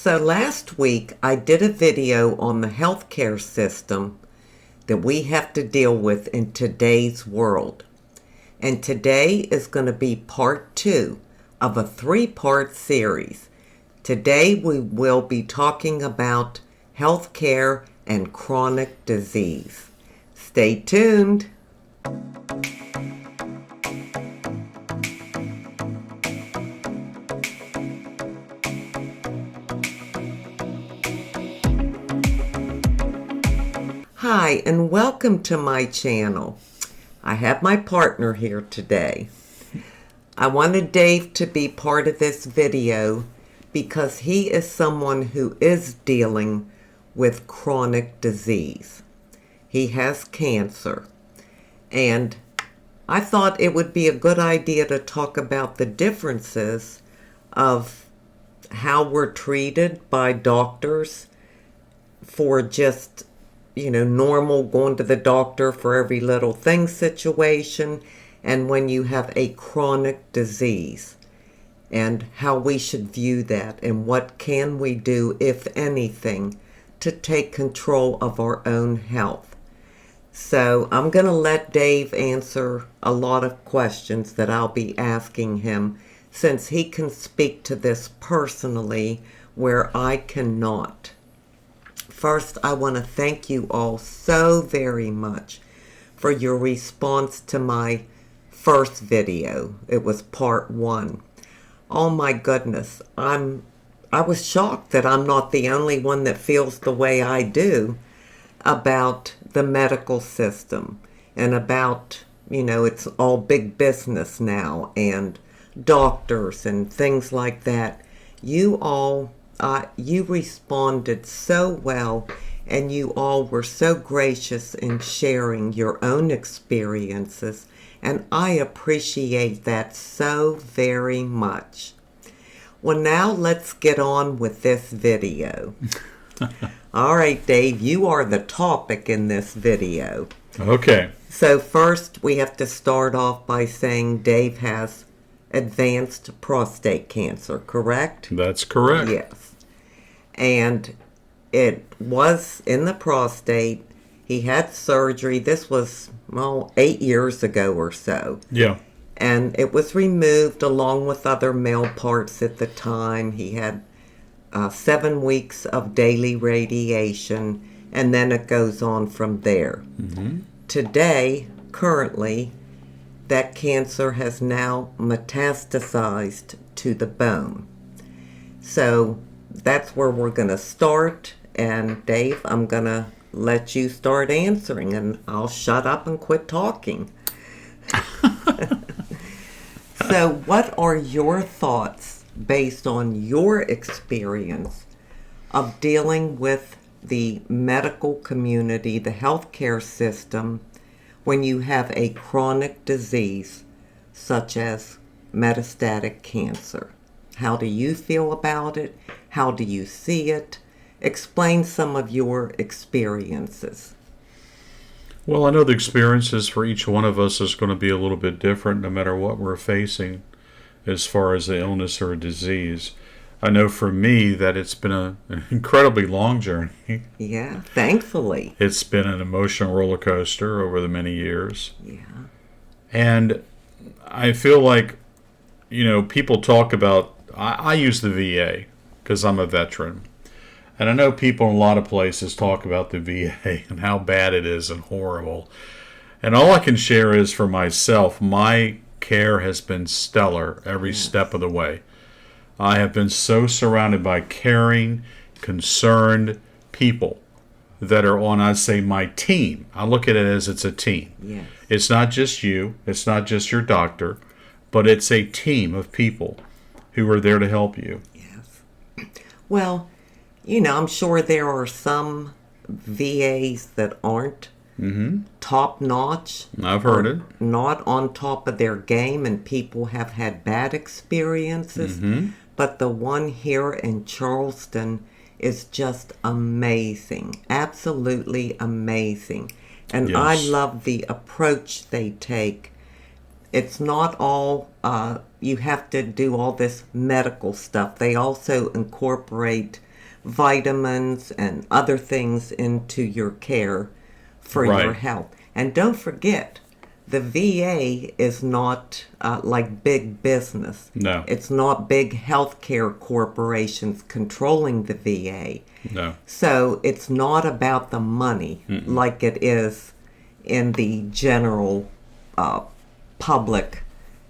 So last week I did a video on the healthcare system that we have to deal with in today's world. And today is going to be part 2 of a 3-part series. Today we will be talking about healthcare and chronic disease. Stay tuned. Hi, and welcome to my channel. I have my partner here today. I wanted Dave to be part of this video because he is someone who is dealing with chronic disease. He has cancer, and I thought it would be a good idea to talk about the differences of how we're treated by doctors for just normal going to the doctor for every little thing situation, and when you have a chronic disease, and how we should view that, and what can we do, if anything, to take control of our own health. So I'm going to let Dave answer a lot of questions that I'll be asking him, since he can speak to this personally where I cannot. First, I want to thank you all so very much for your response to my first video. It was part 1. Oh my goodness, I was shocked that I'm not the only one that feels the way I do about the medical system, and about, it's all big business now, and doctors and things like that. You responded so well, and you all were so gracious in sharing your own experiences, and I appreciate that so very much. Well, now let's get on with this video. All right, Dave, you are the topic in this video. Okay. So first, we have to start off by saying Dave has advanced prostate cancer, correct? That's correct. Yes. And it was in the prostate. He had surgery. This was, 8 years ago or so. Yeah. And it was removed along with other male parts at the time. He had 7 weeks of daily radiation, and then it goes on from there. Mm-hmm. Today, currently, that cancer has now metastasized to the bone. So that's where we're going to start. And Dave, I'm going to let you start answering, and I'll shut up and quit talking. So what are your thoughts based on your experience of dealing with the medical community, the healthcare system, when you have a chronic disease such as metastatic cancer? How do you feel about it? How do you see it? Explain some of your experiences. Well, I know the experiences for each one of us is going to be a little bit different no matter what we're facing as far as the illness or a disease. I know for me that it's been an incredibly long journey. Yeah, thankfully. It's been an emotional roller coaster over the many years. Yeah. And I feel like, people talk about, I use the VA because I'm a veteran. And I know people in a lot of places talk about the VA and how bad it is and horrible. And all I can share is for myself, my care has been stellar every step of the way. I have been so surrounded by caring, concerned people that are on, I'd say, my team. I look at it as it's a team. Yes. It's not just you. It's not just your doctor. But it's a team of people who are there to help you. Yes. Well, I'm sure there are some VAs that aren't top-notch. I've heard it. Not on top of their game, and people have had bad experiences. But the one here in Charleston is just amazing. Absolutely amazing. And Yes. I love the approach they take. It's not all, you have to do all this medical stuff. They also incorporate vitamins and other things into your care for Right. your health. And don't forget, the VA is not like big business. No. It's not big healthcare corporations controlling the VA. No. So it's not about the money like it is in the general public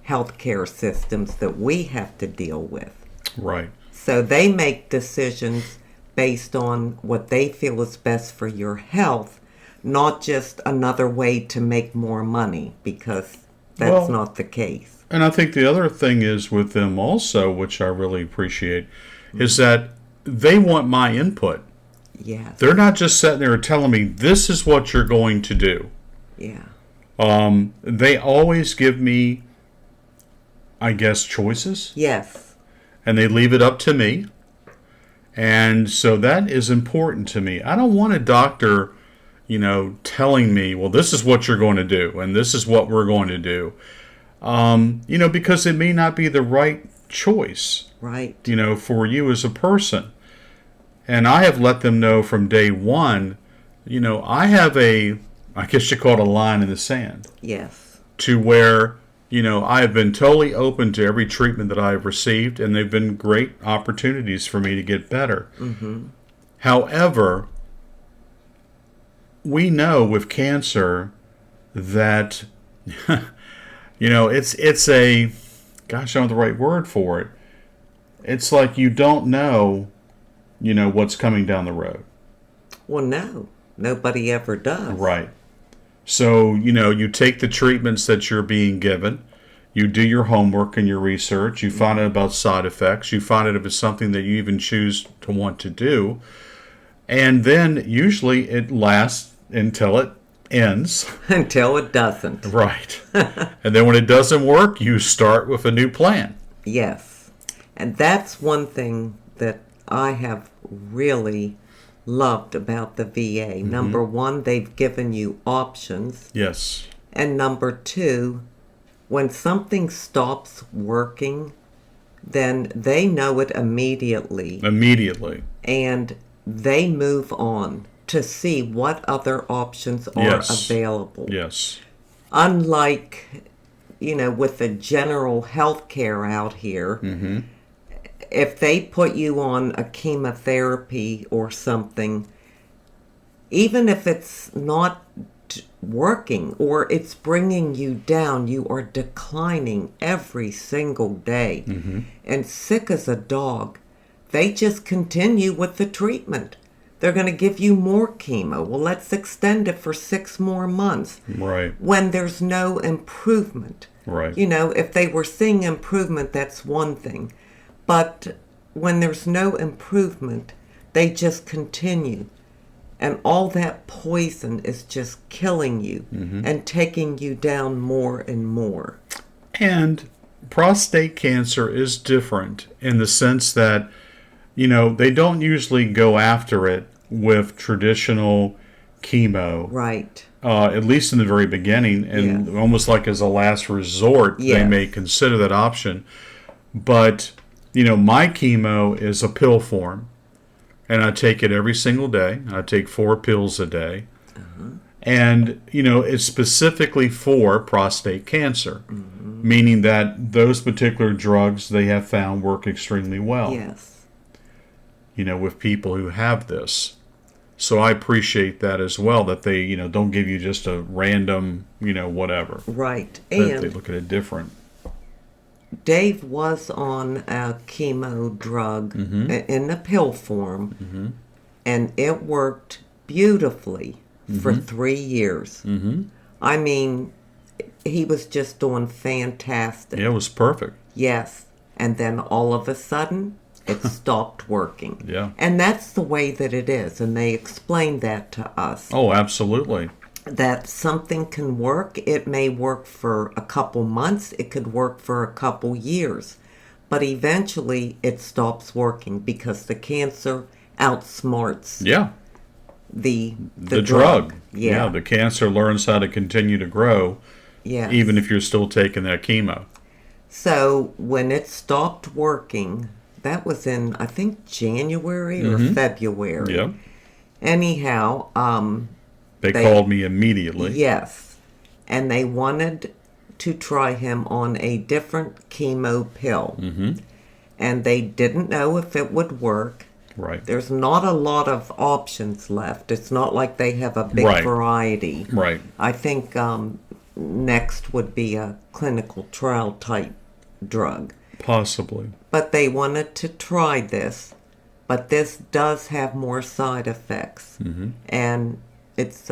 healthcare systems that we have to deal with. Right. So they make decisions based on what they feel is best for your health, not just another way to make more money, because that's Well, not the case. And I think the other thing is with them also, which I really appreciate, is that they want my input. Yes. They're not just sitting there telling me, this is what you're going to do. Yeah. They always give me, I guess, choices, Yes. and they leave it up to me. And so that is important to me. I don't want a doctor, telling me, well, this is what you're going to do, and this is what we're going to do. Because it may not be the right choice, Right. for you as a person. And I have let them know from day one, I have I guess you call it a line in the sand, Yes. to where, I have been totally open to every treatment that I have received, and they've been great opportunities for me to get better. Mm-hmm. However, we know with cancer that, it's a, gosh, I don't know the right word for it. It's like you don't know, what's coming down the road. Well, no. Nobody ever does. Right. So, you take the treatments that you're being given, you do your homework and your research, you find out about side effects, you find out if it's something that you even choose to want to do, and then usually it lasts until it ends. Until it doesn't. Right. And then when it doesn't work, you start with a new plan. Yes. And that's one thing that I have really loved about the VA. Mm-hmm. Number one, they've given you options. Yes. And number two, when something stops working, then they know it immediately. Immediately. And they move on to see what other options are Yes. available. Yes. Unlike, with the general health care out here, Mm-hmm. if they put you on a chemotherapy or something, even if it's not working or it's bringing you down, you are declining every single day. Mm-hmm. And sick as a dog, they just continue with the treatment. They're going to give you more chemo. Well, let's extend it for 6 more months. Right. When there's no improvement. Right. If they were seeing improvement, that's one thing. But when there's no improvement, they just continue. And all that poison is just killing you and taking you down more and more. And prostate cancer is different in the sense that, they don't usually go after it with traditional chemo. Right. At least in the very beginning, and almost like as a last resort, they may consider that option. But, my chemo is a pill form, and I take it every single day. I take 4 pills a day. And, it's specifically for prostate cancer, meaning that those particular drugs they have found work extremely well. Yes. With people who have this. So I appreciate that as well, that they, don't give you just a random, whatever. Right. That they And look at it different. Dave was on a chemo drug in the pill form, and it worked beautifully for 3 years. I mean, he was just doing fantastic. Yeah, it was perfect. Yes. And then all of a sudden, it stopped working. Yeah. And that's the way that it is. And they explained that to us. Oh, absolutely. That something can work. It may work for a couple months. It could work for a couple years. But eventually, it stops working because the cancer outsmarts Yeah. the drug. Yeah. The cancer learns how to continue to grow, Yes. even if you're still taking that chemo. So when it stopped working, that was in, I think, January or February. Yep. Anyhow, They called me immediately. yes, and they wanted to try him on a different chemo pill. And they didn't know if it would work. Right. There's not a lot of options left. It's not like they have a big Right. variety. Right. I think next would be a clinical trial type drug. Possibly. But they wanted to try this. But this does have more side effects. And it's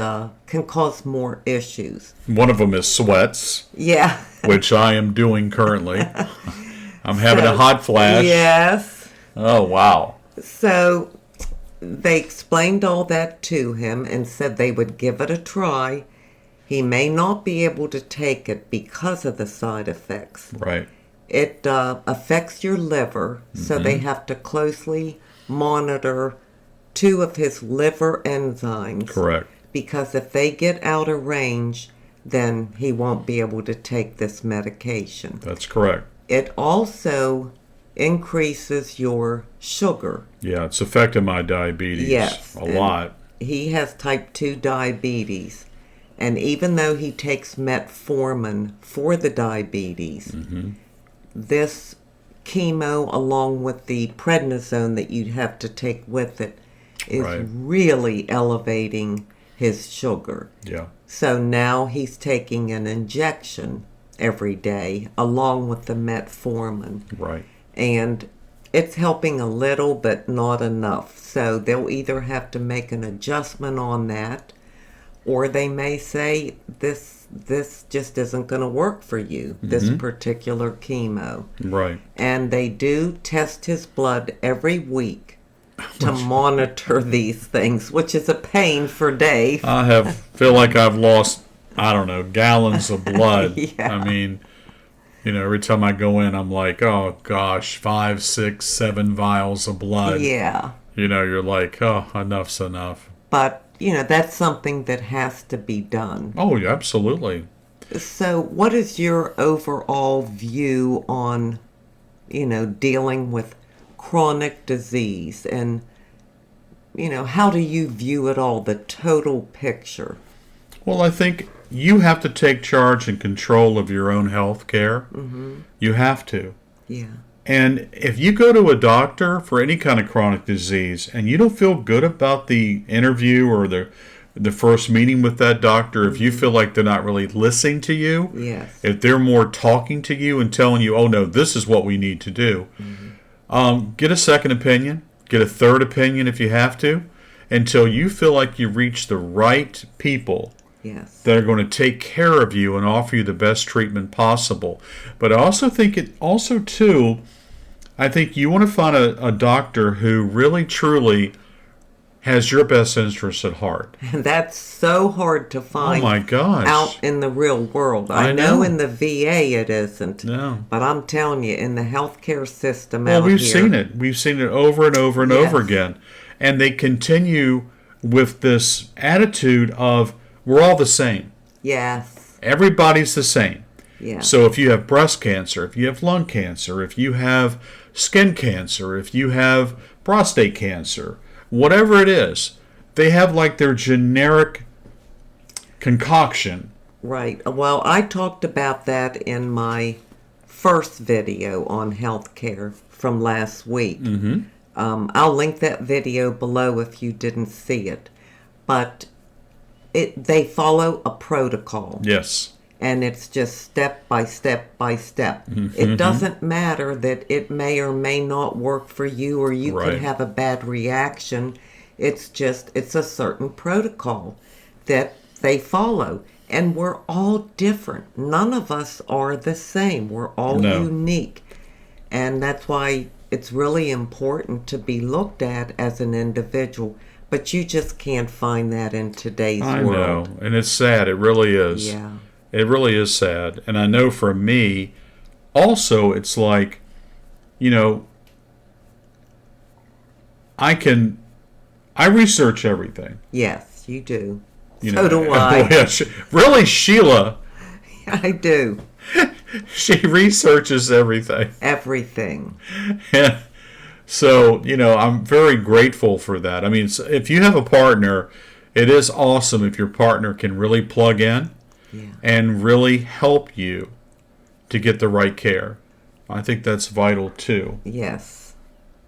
can cause more issues. One of them is sweats, Yeah. which I am doing currently. I'm having a hot flash. Yes. Oh, wow. So they explained all that to him and said they would give it a try. He may not be able to take it because of the side effects. Right. It affects your liver, so they have to closely monitor 2 of his liver enzymes. Correct. Because if they get out of range, then he won't be able to take this medication. That's correct. It also increases your sugar. Yeah, it's affected my diabetes Yes, a and lot. He has type 2 diabetes. And even though he takes metformin for the diabetes, this chemo, along with the prednisone that you'd have to take with it, is Right. really elevating his sugar. Yeah. So now he's taking an injection every day along with the metformin. Right. And it's helping a little, but not enough. So they'll either have to make an adjustment on that, or they may say this just isn't going to work for you, this particular chemo. Right. And they do test his blood every week to monitor these things, which is a pain for Dave. I feel like I've lost, I don't know, gallons of blood. Yeah. I mean, every time I go in, I'm like, oh gosh, 5, 6, 7 vials of blood. Yeah. You're like, oh, enough's enough. But, that's something that has to be done. Oh, yeah, absolutely. So what is your overall view on, dealing with chronic disease? And, how do you view it all, the total picture? Well, I think you have to take charge and control of your own health care. You have to. Yeah. And if you go to a doctor for any kind of chronic disease and you don't feel good about the interview or the first meeting with that doctor, if you feel like they're not really listening to you, Yes. if they're more talking to you and telling you, oh no, this is what we need to do, get a second opinion, get a third opinion if you have to, until you feel like you reach the right people Yes. that are going to take care of you and offer you the best treatment possible. But I also think I think you want to find a doctor who really, truly has your best interests at heart. And that's so hard to find Oh my gosh. out in the real world. I know. know in the VA it isn't. No. But I'm telling you, in the healthcare system Well, out we've here. seen it. We've seen it over and over and Yes. over again. And they continue with this attitude of, we're all the same. Yes. Everybody's the same. Yeah. So if you have breast cancer, if you have lung cancer, if you have skin cancer, if you have prostate cancer, whatever it is, they have like their generic concoction. Right. Well, I talked about that in my first video on healthcare from last week. I'll link that video below if you didn't see it. But they follow a protocol. Yes. And it's just step by step by step. It doesn't matter that it may or may not work for you, or you could Right. have a bad reaction. It's a certain protocol that they follow. And we're all different. None of us are the same. We're all No. unique. And that's why it's really important to be looked at as an individual. But you just can't find that in today's I world. know. And it's sad. It really is. Yeah. It really is sad. And I know for me, also, it's like, I research everything. Yes, you do. You So know, do I. Boy, yeah, really, Sheila, I do. she researches everything. Everything. So, I'm very grateful for that. I mean, if you have a partner, it is awesome if your partner can really plug in and really help you to get the right care. I think that's vital too. Yes.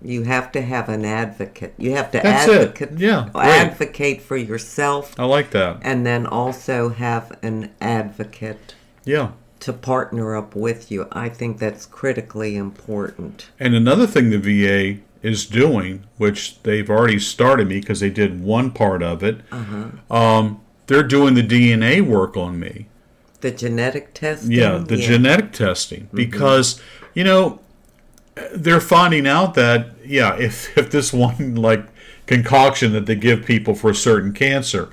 You have to have an advocate. You have to That's advocate, it. Yeah, advocate for yourself. I like that. And then also have an advocate to partner up with you. I think that's critically important. And another thing the VA is doing, which they've already started me because they did one part of it, they're doing the DNA work on me. The genetic testing? Yeah, the genetic testing. Because, they're finding out that, if this one, concoction that they give people for a certain cancer,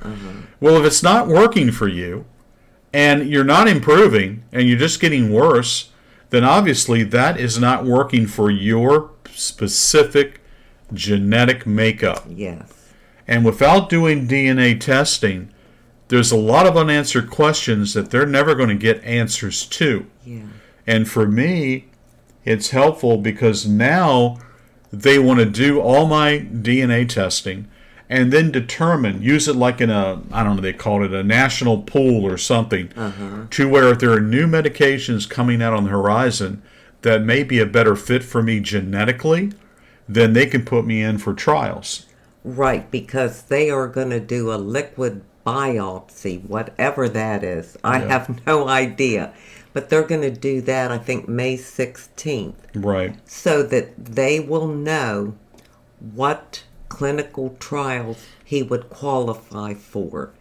well, if it's not working for you, and you're not improving, and you're just getting worse, then obviously that is not working for your specific genetic makeup. Yes. And without doing DNA testing, there's a lot of unanswered questions that they're never going to get answers to. Yeah. And for me, it's helpful because now they want to do all my DNA testing and then determine, use it like in a, I don't know, they call it a national pool or something, to where if there are new medications coming out on the horizon that may be a better fit for me genetically, then they can put me in for trials. Right, because they are going to do a liquid biopsy, whatever that is. I have no idea. But they're going to do that, I think, May 16th. Right. So that they will know what clinical trials he would qualify for.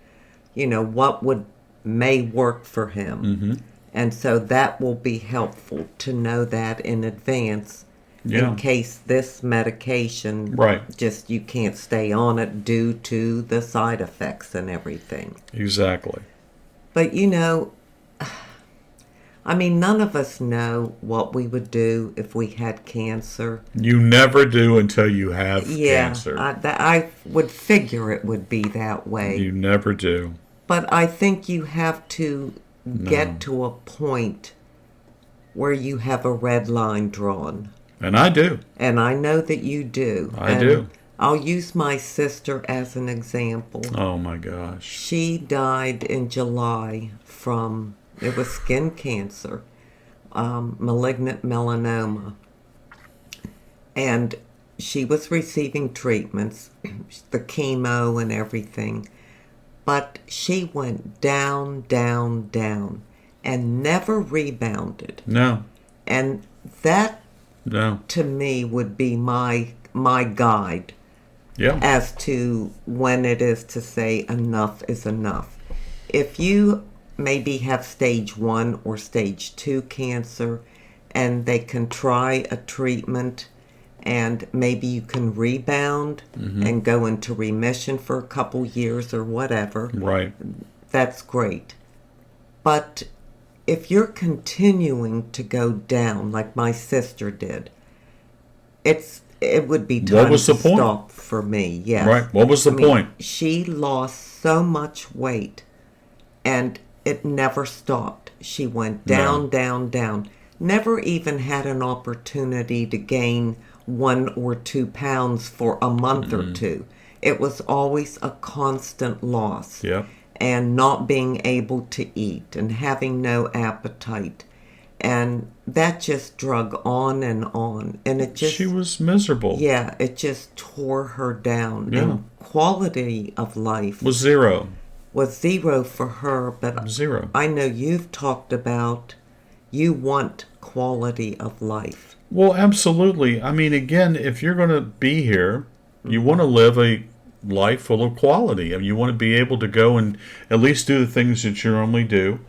What may work for him. And so that will be helpful to know that in advance in case this medication just you can't stay on it due to the side effects and everything. Exactly. But none of us know what we would do if we had cancer. You never do until you have cancer. I would figure it would be that way. You never do. But I think you have to get to a point where you have a red line drawn. And I do. And I know that you do. I do. I'll use my sister as an example. Oh my gosh. She died in July from... It was skin cancer, malignant melanoma. And she was receiving treatments, the chemo and everything. But she went down, down, down, and never rebounded. No. And that, to me, would be my guide as to when it is to say enough is enough. If you maybe have stage 1 or stage 2 cancer and they can try a treatment and maybe you can rebound and go into remission for a couple years or whatever. Right. That's great. But if you're continuing to go down like my sister did, it would be time to stop for me. Yes. Right. What was the point? She lost so much weight and it never stopped. She went down, down, down. Never even had an opportunity to gain 1 or 2 pounds for a month or two. It was always a constant loss. Yep. And not being able to eat and having no appetite. And that just drug on and on. And it just... She was miserable. Yeah, it just tore her down. Yeah. And quality of life... Was zero. Was zero for her, but zero. I know you've talked about you want quality of life. Well, absolutely. I mean, again, if you're going to be here, you want to live a life full of quality. I mean, you want to be able to go and at least do the things that you normally do.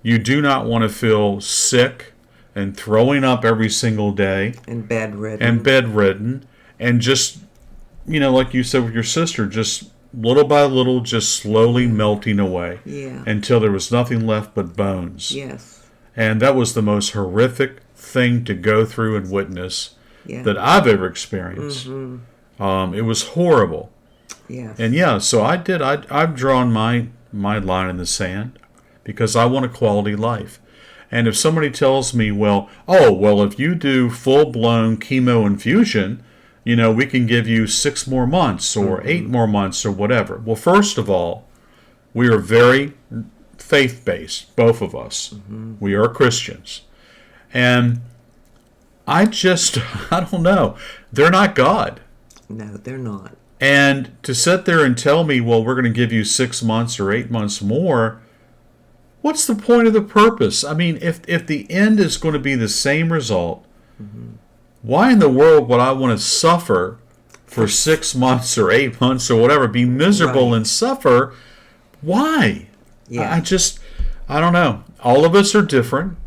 You do not want to feel sick and throwing up every single day. And bedridden. And just, like you said with your sister, just little by little, just slowly melting away. Yeah. Until there was nothing left but bones. Yes. And that was the most horrific thing to go through and witness that I've ever experienced. It was horrible. Yes. And so I did. I've drawn my line in the sand because I want a quality life. And if somebody tells me, well, if you do full-blown chemo infusion, we can give you 6 more months or 8 more months or whatever. Well, first of all, we are very faith-based, both of us. We are Christians. And I don't know. They're not God. No, they're not. And to sit there and tell me, well, we're going to give you 6 months or 8 months more, what's the point of the purpose? I mean, if the end is going to be the same result, why in the world would I want to suffer for 6 months or 8 months or whatever, be miserable and suffer? Why? Yeah. I don't know. All of us are different,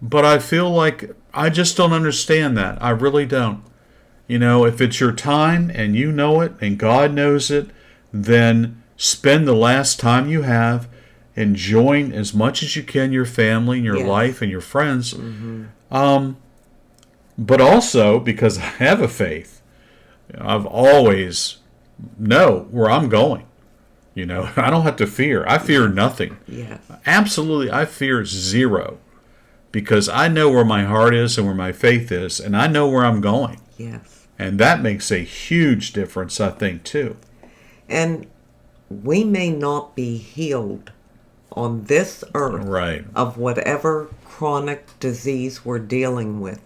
but I feel like I just don't understand that. I really don't. If it's your time and you know it and God knows it, then spend the last time you have enjoying as much as you can your family and your life and your friends. But also, because I have a faith, I've always know where I'm going. I don't have to fear. I fear nothing. Yes. Absolutely, I fear zero. Because I know where my heart is and where my faith is, and I know where I'm going. Yes. And that makes a huge difference, I think, too. And we may not be healed on this earth of whatever chronic disease we're dealing with,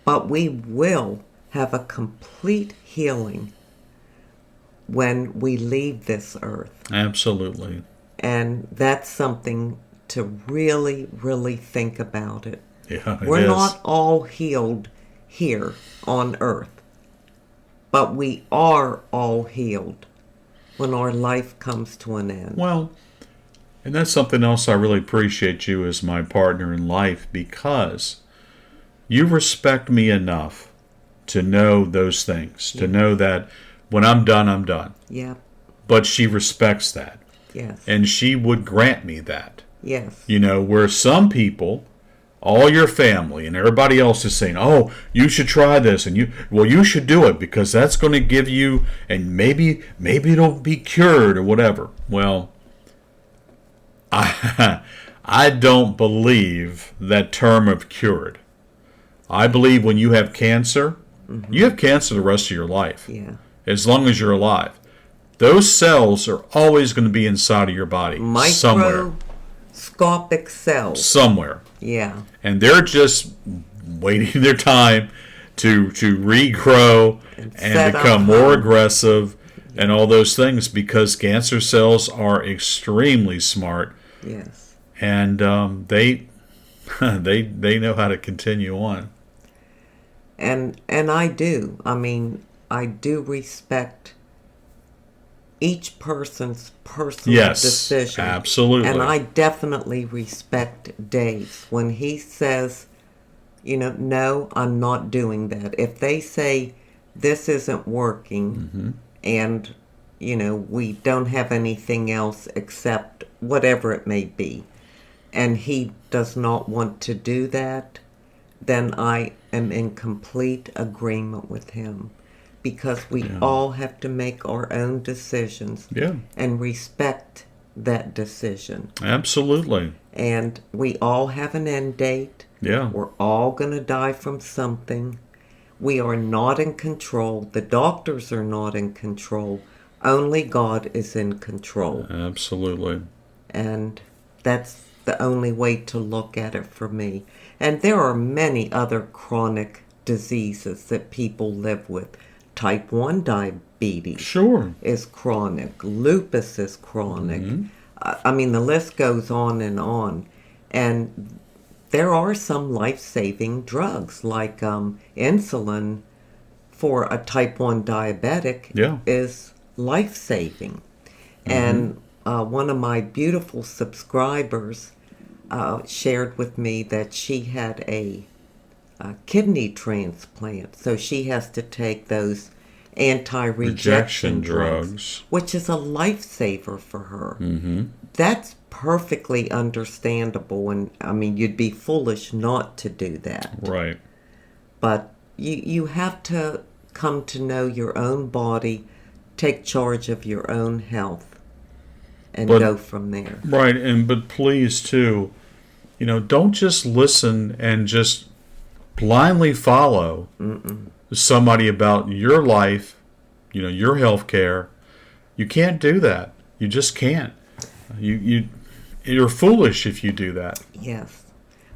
but we will have a complete healing when we leave this earth. Absolutely. And that's something to really, really think about it. Yeah, We're not all healed here on earth, but we are all healed when our life comes to an end. Well, and that's something else I really appreciate you as my partner in life, because you respect me enough to know those things, to know that when I'm done, I'm done. Yeah. But she respects that. Yes. And she would grant me that. Yes. Where some people, all your family and everybody else is saying, oh, you should try this, and you should do it because that's going to give you, and maybe it'll be cured or whatever. Well, I don't believe that term of cured. I believe when you have cancer, you have cancer the rest of your life. Yeah. As long as you're alive. Those cells are always going to be inside of your body somewhere. Microscopic cells. Somewhere. Yeah. And they're just waiting their time to regrow and become more aggressive and all those things, because cancer cells are extremely smart. Yes. And they know how to continue on. And I do. I mean, I do respect each person's personal decision. Absolutely. And I definitely respect Dave's when he says, no, I'm not doing that. If they say this isn't working and, we don't have anything else except whatever it may be, and he does not want to do that, then I am in complete agreement with him. Because we all have to make our own decisions and respect that decision. Absolutely. And we all have an end date. Yeah. We're all going to die from something. We are not in control. The doctors are not in control. Only God is in control. Absolutely. And that's the only way to look at it for me. And there are many other chronic diseases that people live with. Type 1 diabetes is chronic. Lupus is chronic. I mean, the list goes on. And there are some life-saving drugs, like insulin for a type 1 diabetic is life-saving. And one of my beautiful subscribers shared with me that she had a kidney transplant, so she has to take those anti-rejection drugs, which is a lifesaver for her. That's perfectly understandable, and I mean, you'd be foolish not to do that. Right. But you have to come to know your own body, take charge of your own health, and go from there. Right, but please too, don't just listen and just blindly follow somebody about your life, your health care. You can't do that. You just can't. You're foolish if you do that. Yes.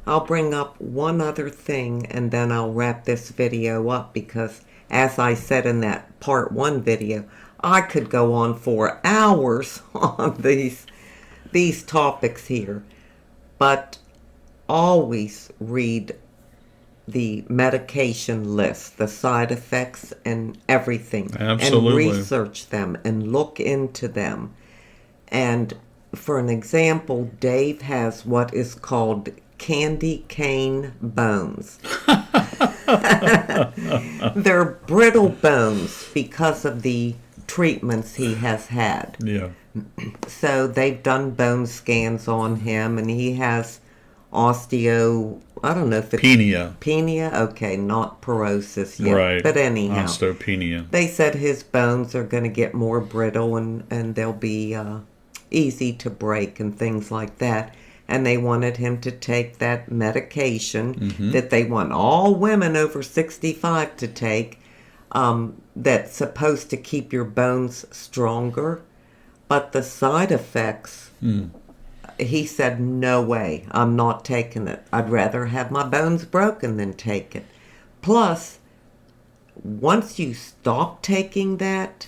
I'll bring up one other thing and then I'll wrap this video up because, as I said in that part 1 video, I could go on for hours on these topics here. But always read the medication list, the side effects and everything. Absolutely. And research them and look into them. And for an example, Dave has what is called candy cane bones. They're brittle bones because of the treatments he has had. Yeah. So they've done bone scans on him, and he has I don't know if it's Penia, okay, not porosis yet. Right. But anyhow, osteopenia. They said his bones are going to get more brittle and they'll be easy to break and things like that. And they wanted him to take that medication that they want all women over 65 to take, that's supposed to keep your bones stronger. But the side effects, he said, no way, I'm not taking it. I'd rather have my bones broken than take it. Plus, once you stop taking that,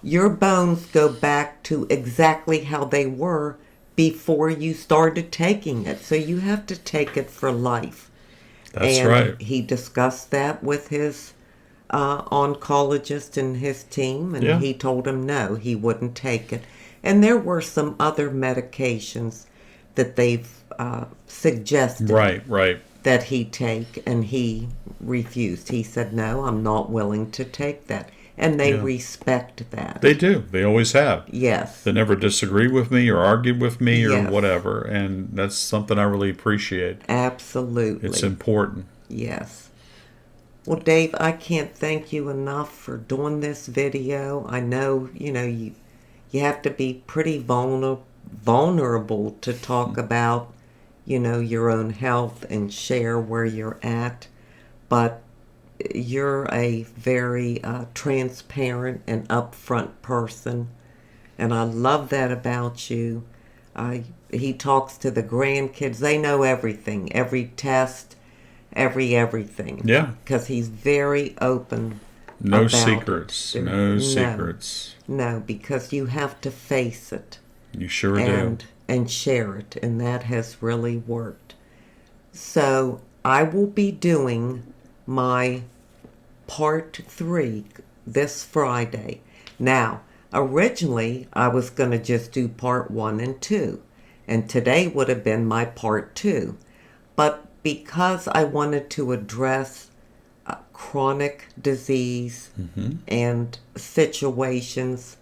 your bones go back to exactly how they were before you started taking it. So you have to take it for life. That's right. He discussed that with his oncologist and his team, and he told him no, he wouldn't take it. And there were some other medications that they've suggested that he take, and he refused. He said, no, I'm not willing to take that. And they respect that. They do. They always have. Yes. They never disagree with me or argued with me or whatever. And that's something I really appreciate. Absolutely. It's important. Yes. Well, Dave, I can't thank you enough for doing this video. I know, you have to be pretty vulnerable to talk about, your own health and share where you're at. But you're a very transparent and upfront person, and I love that about you. He talks to the grandkids. They know everything, every test, everything. Yeah. Because he's very open. No secrets. No secrets. No, because you have to face it. You sure do. And share it, and that has really worked. So I will be doing my part 3 this Friday. Now, originally I was going to just do part 1 and 2, and today would have been my part 2. But because I wanted to address chronic disease and situations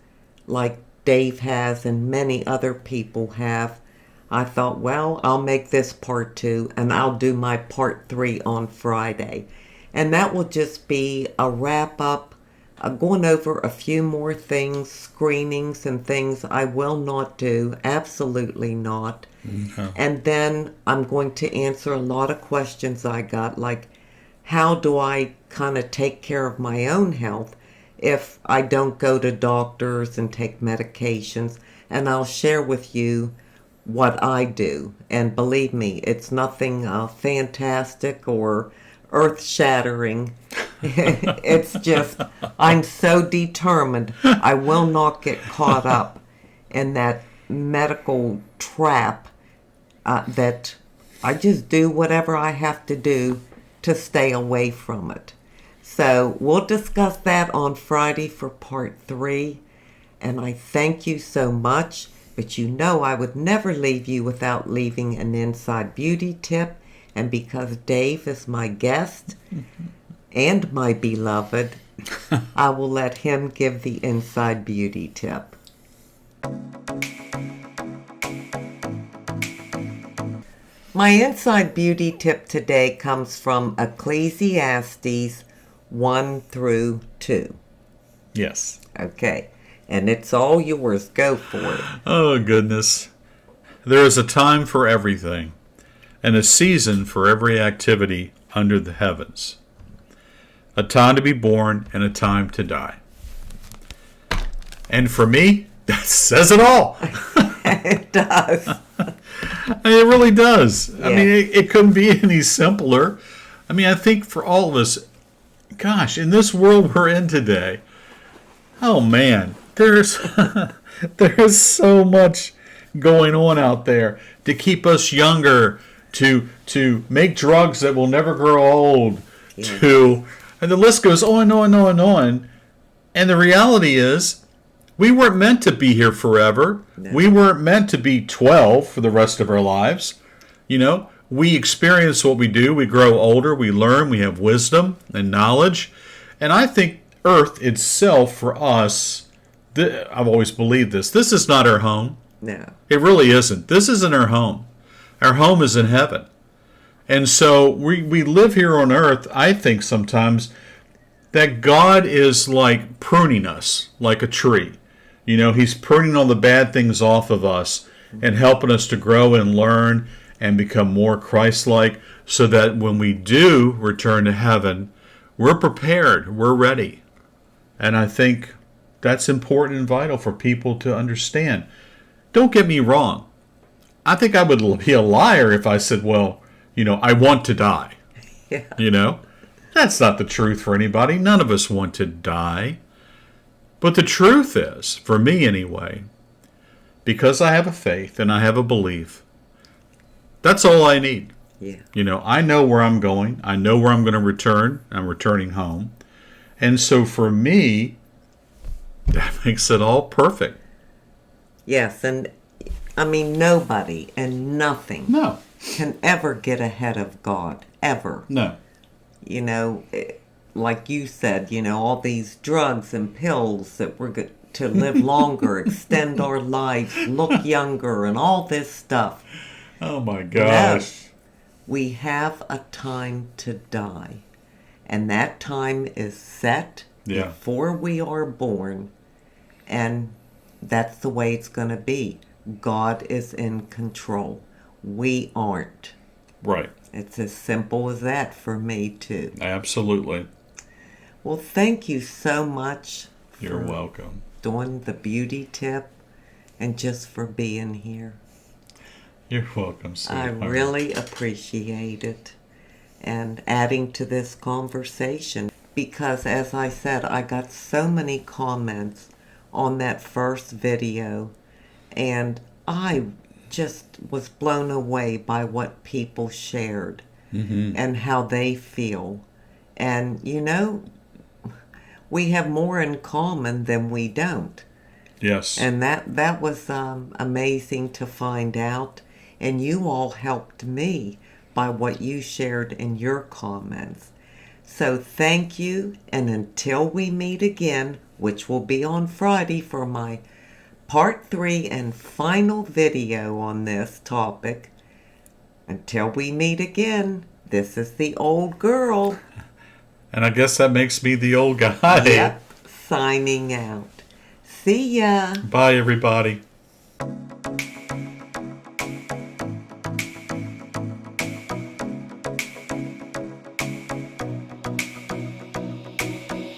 like Dave has and many other people have, I thought, well, I'll make this part 2 and I'll do my part 3 on Friday. And that will just be a wrap up, going over a few more things, screenings and things I will not do, absolutely not. And then I'm going to answer a lot of questions I got, like how do I kind of take care of my own health if I don't go to doctors and take medications. And I'll share with you what I do. And believe me, it's nothing fantastic or earth-shattering. It's just, I'm so determined I will not get caught up in that medical trap, that I just do whatever I have to do to stay away from it. So we'll discuss that on Friday for part 3. And I thank you so much. But I would never leave you without leaving an inside beauty tip. And because Dave is my guest and my beloved, I will let him give the inside beauty tip. My inside beauty tip today comes from Ecclesiastes 1-2. Yes. Okay. And it's all yours. Go for it. Oh, goodness. There is a time for everything, and a season for every activity under the heavens. a time to be born and a time to die. And for me, that says it all. It does. It really does. Yeah. I mean, it couldn't be any simpler. I mean, I think for all of us, gosh, in this world we're in today, oh man, there's there's so much going on out there to keep us younger, to make drugs that will never grow old, and the list goes on and on and on and on. And the reality is, we weren't meant to be here forever. No. We weren't meant to be 12 for the rest of our lives. You know, we experience what we do. We grow older. We learn. We have wisdom and knowledge. And I think Earth itself for us, I've always believed this. This is not our home. No. It really isn't. This isn't our home. Our home is in heaven. And so we live here on Earth, I think sometimes, that God is like pruning us like a tree. You know, He's pruning all the bad things off of us and helping us to grow and learn and become more Christ-like so that when we do return to heaven, we're prepared, we're ready. And I think that's important and vital for people to understand. Don't get me wrong. I think I would be a liar if I said, well, you know, I want to die. Yeah. You know, that's not the truth for anybody. None of us want to die. But the truth is, for me anyway, because I have a faith and I have a belief, that's all I need. Yeah. You know, I know where I'm going. I know where I'm going to return. I'm returning home. And so for me, that makes it all perfect. Yes, and I mean, nobody and nothing can ever get ahead of God, ever. No. You know, like you said, you know, all these drugs and pills that we're going to live longer, extend our lives, look younger, and all this stuff. Oh my gosh. No, we have a time to die. And that time is set before we are born. And that's the way it's going to be. God is in control. We aren't. Right. It's as simple as that for me, too. Absolutely. Well, thank you so much. You're welcome. Doing the beauty tip and just for being here. You're welcome, sweetheart. I really appreciate it and adding to this conversation because, as I said, I got so many comments on that first video and I just was blown away by what people shared and how they feel. And, you know, we have more in common than we don't. Yes. And that was amazing to find out. And you all helped me by what you shared in your comments. So thank you. And until we meet again, which will be on Friday for my part 3 and final video on this topic. Until we meet again, this is the old girl. And I guess that makes me the old guy. Yep, signing out. See ya. Bye, everybody.